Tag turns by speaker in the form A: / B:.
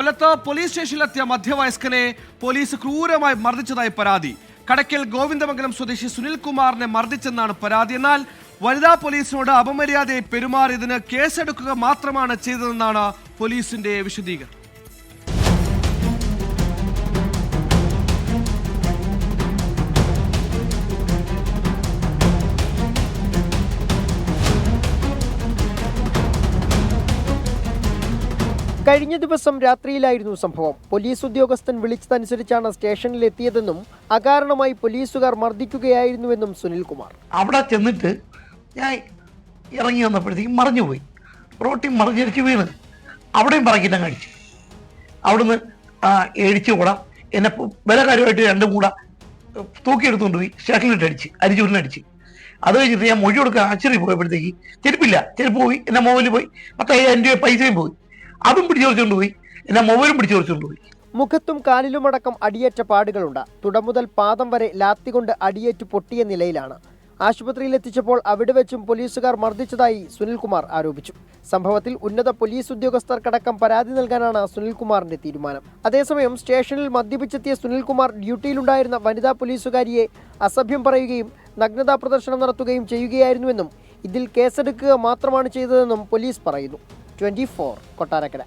A: കൊല്ലത്ത് police സ്റ്റേഷനിലെത്തിയ മധ്യവയസ്കനെ police ക്രൂരമായി മർദ്ദിച്ചതായി പരാതി. കടയ്ക്കൽ ഗോവിന്ദമംഗലം സ്വദേശി സുനിൽകുമാറിനെ മർദ്ദിച്ചെന്നാണ് പരാതി. എന്നാൽ വനിതാ പോലീസിനോട് അപമര്യാദയായി പെരുമാറിയതിന് കേസെടുക്കുക മാത്രമാണ് ചെയ്തതെന്നാണ് പോലീസിന്റെ വിശദീകരണം.
B: കഴിഞ്ഞ ദിവസം രാത്രിയിലായിരുന്നു സംഭവം. പോലീസ് ഉദ്യോഗസ്ഥൻ വിളിച്ചതനുസരിച്ചാണ് സ്റ്റേഷനിലെത്തിയതെന്നും അകാരണമായി പോലീസുകാർ മർദ്ദിക്കുകയായിരുന്നുവെന്നും സുനിൽകുമാർ.
C: അവിടെ ചെന്നിട്ട് ഞാൻ ഇറങ്ങി വന്നപ്പോഴത്തേക്കും മറിഞ്ഞുപോയി. റോട്ടിൽ മറിഞ്ഞടിച്ച് വീണ് അവിടെയും പറക്കിട്ടങ്ങ് അടിച്ചു. അവിടുന്ന് എഴിച്ചു കൂടാ എന്നെ ബലകാര്യമായിട്ട് രണ്ടും കൂടെ തൂക്കിയെടുത്തുകൊണ്ട് പോയി സ്റ്റേഷനിലിട്ട് അരിച്ചൂരിനടിച്ച്. അത് കഴിഞ്ഞിട്ട് ഞാൻ മൊഴി കൊടുക്കാൻ ആശ്ചര്യം പോയപ്പോഴത്തേക്ക് ചെരുപ്പ് പോയി, എൻ്റെ മൊബൈലിൽ പോയി, 10,000 രൂപ പൈസയും പോയി. അതും പിടിച്ചോടിച്ചുകൊണ്ട് പോയി, എൻ്റെ മൊബൈലും പിടിച്ചോടിച്ചുകൊണ്ട് പോയി.
B: മുഖത്തും കാലിലുമടക്കം അടിയേറ്റ പാടുകളുണ്ട്. തുടമുതൽ പാദം വരെ ലാത്തി കൊണ്ട് അടിയേറ്റ് പൊട്ടിയ നിലയിലാണ്. ആശുപത്രിയിൽ എത്തിച്ചപ്പോൾ അവിടെ വെച്ചും പോലീസുകാർ മർദ്ദിച്ചതായി സുനിൽകുമാർ ആരോപിച്ചു. സംഭവത്തിൽ ഉന്നത പോലീസ് ഉദ്യോഗസ്ഥർക്കടക്കം പരാതി നൽകാനാണ് സുനിൽകുമാറിന്റെ തീരുമാനം. അതേസമയം സ്റ്റേഷനിൽ മദ്യപിച്ചെത്തിയ സുനിൽകുമാർ ഡ്യൂട്ടിയിലുണ്ടായിരുന്ന വനിതാ പോലീസുകാരിയെ അസഭ്യം പറയുകയും നഗ്നതാ പ്രദർശനം നടത്തുകയും ചെയ്യുകയായിരുന്നുവെന്നും ഇതിൽ കേസെടുക്കുക മാത്രമാണ് ചെയ്തതെന്നും പോലീസ് പറയുന്നു. 24 കൊട്ടാരക്കര.